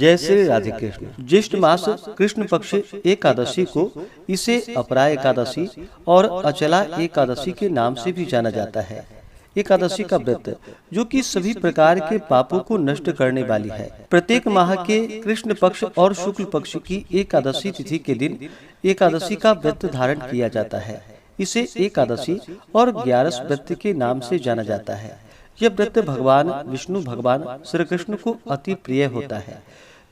जय श्री राधे कृष्ण। ज्येष्ठ मास कृष्ण पक्ष एकादशी को इसे अपरा एकादशी और अचला एकादशी के नाम से भी जाना जाता है। एकादशी का व्रत जो कि सभी प्रकार के पापों को नष्ट करने वाली है। प्रत्येक माह के कृष्ण पक्ष और शुक्ल पक्ष की एकादशी तिथि के दिन एकादशी का व्रत धारण किया जाता है। इसे एकादशी और 11 व्रत के नाम से जाना जाता है। यह व्रत भगवान विष्णु भगवान श्री कृष्ण को अति प्रिय होता है।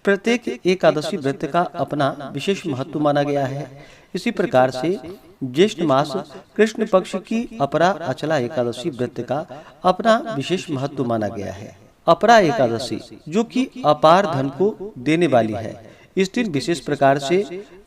प्रत्येक एकादशी व्रत का अपना विशेष महत्व माना गया है। इसी प्रकार से ज्येष्ठ मास कृष्ण पक्ष की अपरा अचला एकादशी व्रत का अपना विशेष महत्व माना गया है। अपरा एकादशी जो कि अपार धन को देने वाली है। इस दिन विशेष प्रकार से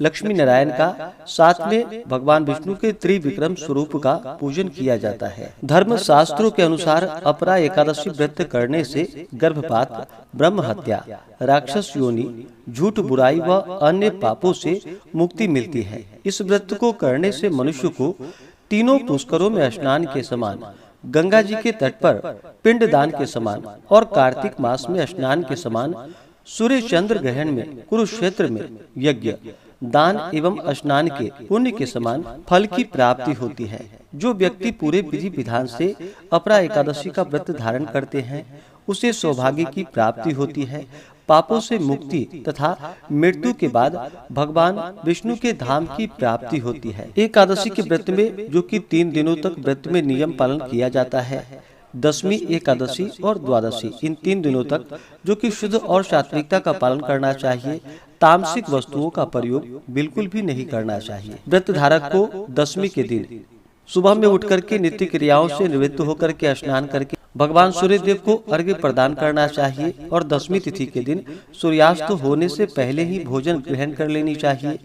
लक्ष्मी नारायण का साथ में भगवान विष्णु के त्रिविक्रम स्वरूप का पूजन किया जाता है। धर्म शास्त्रों के अनुसार अपरा एकादशी व्रत करने से गर्भपात, ब्रह्म हत्या, राक्षस योनि, झूठ, बुराई व अन्य पापों से मुक्ति मिलती है। इस व्रत को करने से मनुष्य को तीनों पुष्करों में स्नान के समान, गंगा जी के तट पर पिंडदान के समान और कार्तिक मास में स्नान के समान, सूर्य चंद्र ग्रहण में, कुरुक्षेत्र में यज्ञ, दान एवं स्नान के पुण्य के समान फल की प्राप्ति होती है। जो व्यक्ति पूरे विधि विधान से अपरा एकादशी का व्रत धारण करते हैं उसे सौभाग्य की प्राप्ति होती है, पापों से मुक्ति तथा मृत्यु के बाद भगवान विष्णु के धाम की प्राप्ति होती है। एकादशी के व्रत में जो कि 3 दिनों तक व्रत में नियम पालन किया जाता है, दशमी, एकादशी और द्वादशी, इन 3 दिनों तक जो कि शुद्ध और सात्विकता का पालन करना चाहिए। तामसिक वस्तुओं का प्रयोग बिल्कुल भी नहीं करना चाहिए। व्रत धारक को दशमी के दिन सुबह में उठ करके नित्य क्रियाओं से निवृत्त होकर के स्नान करके भगवान सूर्य देव को अर्घ्य प्रदान करना चाहिए और दशमी तिथि के दिन सूर्यास्त होने से पहले ही भोजन ग्रहण कर लेनी चाहिए।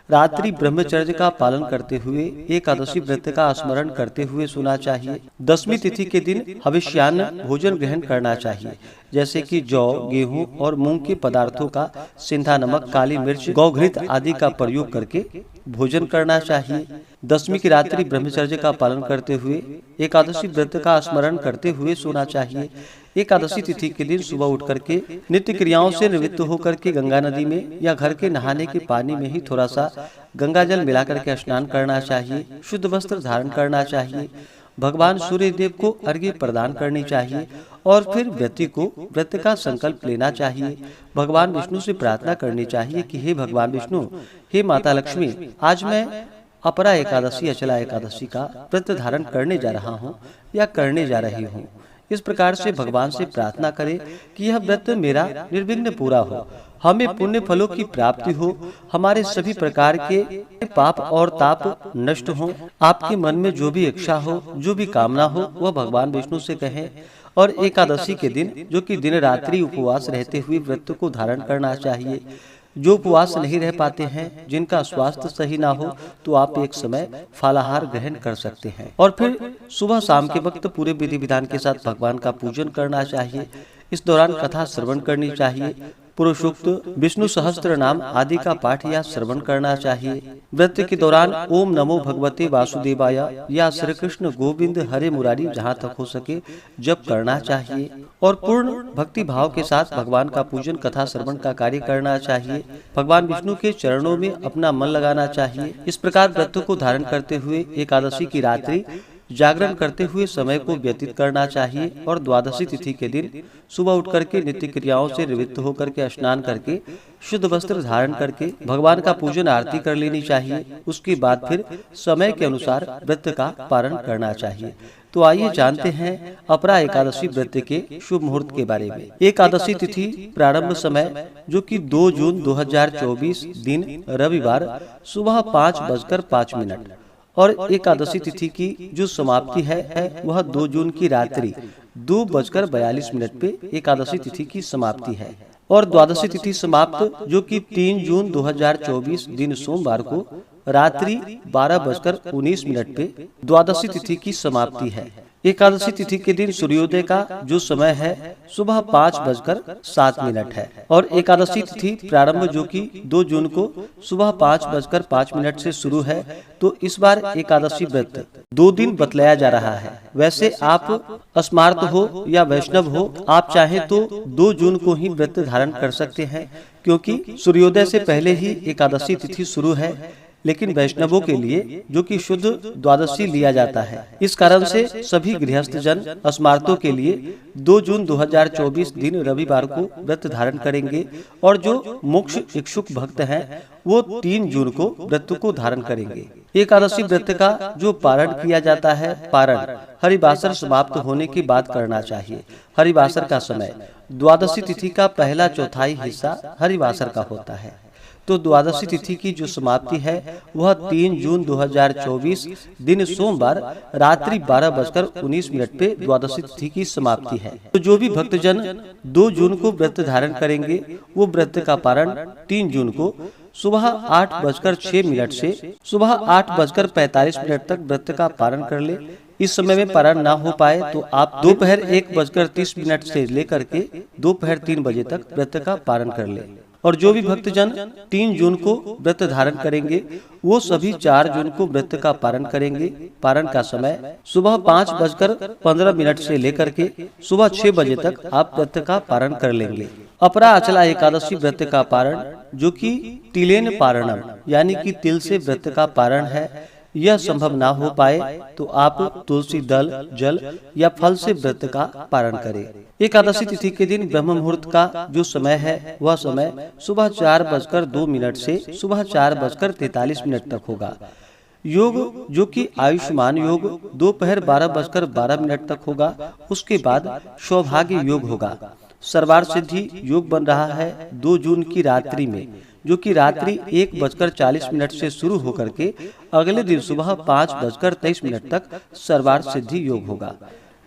रात्रि ब्रह्मचर्य का पालन करते हुए एकादशी व्रत का स्मरण करते हुए सोना चाहिए। दशमी तिथि के दिन हविष्यान्न भोजन ग्रहण करना चाहिए, जैसे कि जौ, गेहूं और मूंग के पदार्थों का सिंधा नमक, काली मिर्च, गौघृत आदि का प्रयोग करके भोजन करना चाहिए। दशमी की रात्रि ब्रह्मचर्य का पालन करते हुए एकादशी व्रत का स्मरण करते हुए सोना चाहिए। एकादशी तिथि के दिन सुबह उठ करके नित्य क्रियाओं से निवृत्त होकर के गंगा नदी में या घर के नहाने के पानी में ही थोड़ा सा गंगा जल मिलाकर के स्नान करना चाहिए। शुद्ध वस्त्र धारण करना चाहिए। भगवान सूर्य देव को अर्घ्य प्रदान करनी चाहिए और फिर व्यक्ति को व्रत का संकल्प लेना चाहिए। भगवान विष्णु से प्रार्थना करनी चाहिए कि हे भगवान विष्णु, हे माता लक्ष्मी, आज मैं अपरा एकादशी अचला एकादशी का व्रत धारण करने जा रहा हूँ या करने जा रही हूँ। इस प्रकार से भगवान से प्रार्थना करें कि यह व्रत मेरा निर्विघ्न पूरा हो, हमें पुण्य फलों की प्राप्ति हो, हमारे सभी प्रकार के पाप और ताप नष्ट हो। आपके मन में जो भी इच्छा हो, जो भी कामना हो, वह भगवान विष्णु से कहें। और एकादशी के दिन जो कि दिन रात्रि उपवास रहते हुए व्रत को धारण करना चाहिए। जो उपवास नहीं रह पाते हैं, जिनका स्वास्थ्य सही ना हो, तो आप एक समय फलाहार ग्रहण कर सकते हैं और फिर सुबह शाम के वक्त पूरे विधि विधान के साथ भगवान का पूजन करना चाहिए। इस दौरान कथा श्रवण करनी चाहिए। पुरुषोक्त विष्णु सहस्त्र नाम आदि का पाठ या श्रवण करना चाहिए। व्रत के दौरान ओम नमो भगवते वासुदेवाय या श्री कृष्ण गोविंद हरे मुरारी जहाँ तक हो सके जप करना चाहिए और पूर्ण भक्ति भाव के साथ भगवान का पूजन कथा श्रवण का कार्य करना चाहिए। भगवान विष्णु के चरणों में अपना मन लगाना चाहिए। इस प्रकार व्रत को धारण करते हुए एकादशी की रात्रि जागरण करते हुए समय को व्यतीत करना चाहिए और द्वादशी तिथि के दिन सुबह उठ करके नित्य क्रियाओं से निवृत्त होकर के स्नान करके शुद्ध वस्त्र धारण करके भगवान का पूजन आरती कर लेनी चाहिए। उसके बाद फिर समय के अनुसार व्रत का पालन करना चाहिए। तो आइए जानते हैं अपरा एकादशी व्रत के शुभ मुहूर्त के बारे में। एकादशी तिथि प्रारंभ समय जो कि 2 जून 2024 दिन रविवार सुबह 5:05 और एकादशी तिथि की जो समाप्ति है वह 2 जून की रात्रि 2:42 पे एकादशी तिथि की समाप्ति है और द्वादशी तिथि समाप्त जो कि 3 जून 2024 दिन सोमवार को रात्रि 12:19 पे द्वादशी तिथि की समाप्ति है। एकादशी तिथि के दिन सूर्योदय का जो समय है सुबह 5:07 है और एकादशी तिथि प्रारंभ जो कि 2 जून को सुबह 5:05 से शुरू है। तो इस बार एकादशी व्रत 2 दिन बतलाया जा रहा है। वैसे आप स्मार्त हो या वैष्णव हो, आप चाहें तो 2 जून को ही व्रत धारण कर सकते हैं, क्योंकि सूर्योदय से पहले ही एकादशी तिथि शुरू है। लेकिन वैष्णवों के लिए जो कि शुद्ध द्वादशी लिया जाता है, इस कारण से सभी गृहस्थ जन स्मार्तों के लिए 2 जून 2024 दिन रविवार को व्रत धारण करेंगे और जो मोक्ष इच्छुक भक्त हैं वो 3 जून को व्रत को धारण करेंगे। एकादशी व्रत का जो पारण किया जाता है, पारण हरिवासर समाप्त होने के बाद करना चाहिए। हरिवासर का समय द्वादशी तिथि का पहला चौथाई हिस्सा हरिवासर का होता है। तो द्वादशी तिथि की जो समाप्ति है वह 3 जून 2024 दिन सोमवार रात्रि 12:19 पे द्वादशी तिथि की समाप्ति है। तो जो भी भक्तजन 2 जून को व्रत धारण करेंगे वो व्रत का पारण 3 जून को सुबह 8:06 से सुबह 8:45 तक व्रत का पारण कर ले। इस समय में पारण ना हो पाए तो आप दोपहर 1:30 से लेकर के दोपहर 3 बजे तक व्रत का पारण कर ले। और जो भी भक्तजन 3 जून को व्रत धारण करेंगे वो सभी 4 जून को व्रत का पारण करेंगे। पारण का समय सुबह 5:15 से लेकर के सुबह 6 बजे तक आप व्रत का पारण कर लेंगे। अपरा अचला एकादशी व्रत का पारण जो कि तिलेन पारणम यानी कि तिल से व्रत का पारण है, यह संभव ना हो पाए तो आप तुलसी दल, जल या फल से व्रत का पारण करें। एकादशी तिथि के दिन ब्रह्म मुहूर्त का जो समय है वह समय सुबह 4:02 से सुबह 4:43 तक होगा। योग जो कि आयुष्मान योग दोपहर 12:12 तक होगा। उसके बाद सौभाग्य योग होगा। सर्वार्थ सिद्धि योग बन रहा है 2 जून की रात्रि में, जो कि रात्रि 1:40 से शुरू होकर के अगले दिन सुबह 5:23 तक सर्वार्थ सिद्धि योग होगा।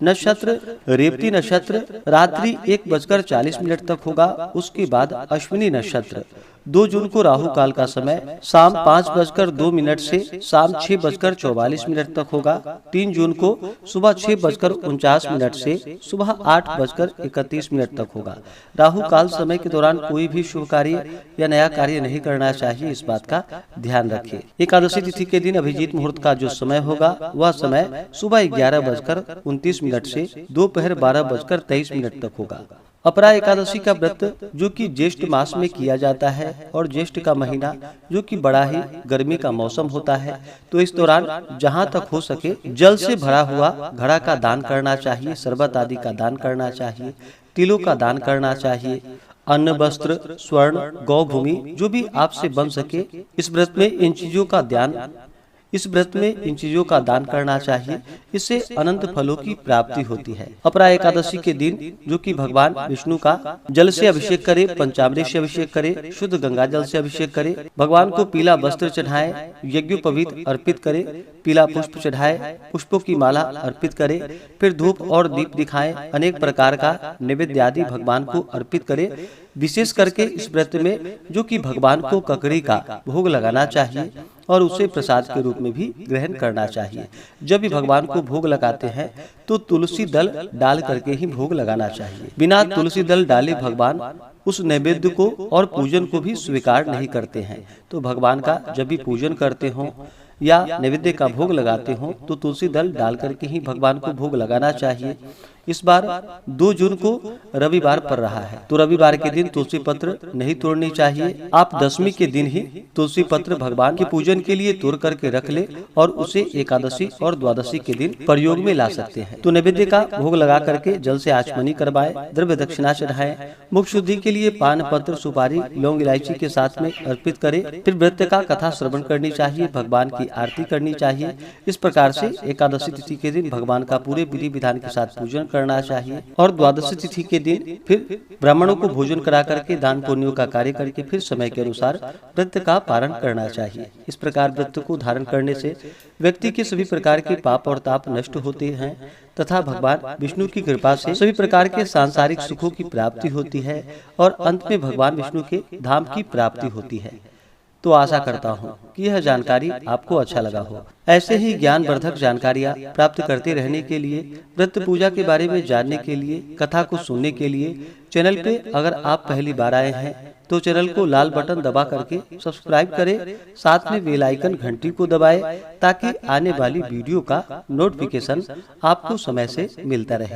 नक्षत्र रेवती नक्षत्र रात्रि 1:40 तक होगा। उसके बाद अश्विनी नक्षत्र 2 जून को राहु काल का समय शाम 5:02 से शाम 6:44 तक होगा। 3 जून को सुबह 6:49 से सुबह 8:31 तक होगा। राहु काल समय के दौरान कोई भी शुभ कार्य या नया कार्य नहीं करना चाहिए, इस बात का ध्यान रखें। एकादशी तिथि के दिन अभिजीत मुहूर्त का जो समय होगा वह समय सुबह 11:29 से दोपहर 12:23 तक होगा। अपरा एकादशी का व्रत जो कि ज्येष्ठ मास में किया जाता है और ज्येष्ठ का महीना जो कि बड़ा ही गर्मी का मौसम होता है, तो इस दौरान जहां तक हो सके जल से भरा हुआ घड़ा का दान करना चाहिए, शरबत आदि का दान करना चाहिए, तिलों का दान करना चाहिए, अन्न, वस्त्र, स्वर्ण, गौ भूमि जो भी आपसे बन सके इस व्रत में इन चीजों का दान करना चाहिए। इससे अनंत फलों की प्राप्ति होती है। अपरा एकादशी के दिन जो कि भगवान विष्णु का जल से अभिषेक करे, पंचामृत से अभिषेक करे, शुद्ध गंगा जल से अभिषेक करे, भगवान को पीला वस्त्र चढ़ाए, यज्ञोपवीत अर्पित करे, पीला पुष्प चढ़ाए, पुष्पों की माला अर्पित करे, फिर धूप और दीप दिखाएं, अनेक प्रकार का नैवेद्य आदि भगवान को अर्पित करे। विशेष करके इस व्रत में जो कि भगवान को ककड़ी का भोग लगाना चाहिए और उसे प्रसाद के रूप में भी ग्रहण करना चाहिए। जब भी भगवान को भोग लगाते हैं तो तुलसी दल डाल करके ही भोग लगाना चाहिए। बिना तुलसी दल डाले भगवान उस नैवेद्य को और पूजन को भी स्वीकार नहीं करते हैं। तो भगवान का जब भी पूजन करते हो या नैवेद्य का भोग लगाते हो तो तुलसी दल डाल करके ही भगवान को भोग लगाना चाहिए। इस बार 2 जून को रविवार पड़ रहा है, तो रविवार के दिन तुलसी पत्र नहीं तोड़नी चाहिए। आप दशमी के दिन ही तुलसी पत्र भगवान के पूजन के लिए तोड़ करके रख ले और उसे एकादशी और द्वादशी के दिन प्रयोग में ला सकते हैं। तो नैवेद्य का भोग लगा करके जल से आचमनी करवाए, द्रव्य दक्षिणा चढ़ाए, मुख शुद्धि के लिए पान पत्र, सुपारी, लौंग, इलायची के साथ में अर्पित करे। फिर व्रत का कथा श्रवण करनी चाहिए, भगवान की आरती करनी चाहिए। इस प्रकार से एकादशी तिथि के दिन भगवान का पूरे विधि विधान के साथ पूजन करना चाहिए और द्वादशी तिथि के दिन फिर ब्राह्मणों को भोजन करा करके दान पुण्यों का कार्य करके फिर समय के अनुसार व्रत का पारण करना चाहिए। इस प्रकार व्रत को धारण करने से व्यक्ति के सभी प्रकार के पाप और ताप नष्ट होते हैं तथा भगवान विष्णु की कृपा से सभी प्रकार के सांसारिक सुखों की प्राप्ति होती है और अंत में भगवान विष्णु के धाम की प्राप्ति होती है। तो आशा करता हूँ कि यह जानकारी आपको अच्छा लगा हो। ऐसे ही ज्ञानवर्धक जानकारियाँ प्राप्त करते रहने के लिए, व्रत पूजा के बारे में जानने के लिए, कथा को सुनने के लिए चैनल पे अगर आप पहली बार आए हैं तो चैनल को लाल बटन दबा करके सब्सक्राइब करें, साथ में बेल आइकन घंटी को दबाएं ताकि आने वाली वीडियो का नोटिफिकेशन आपको समय से मिलता रहे।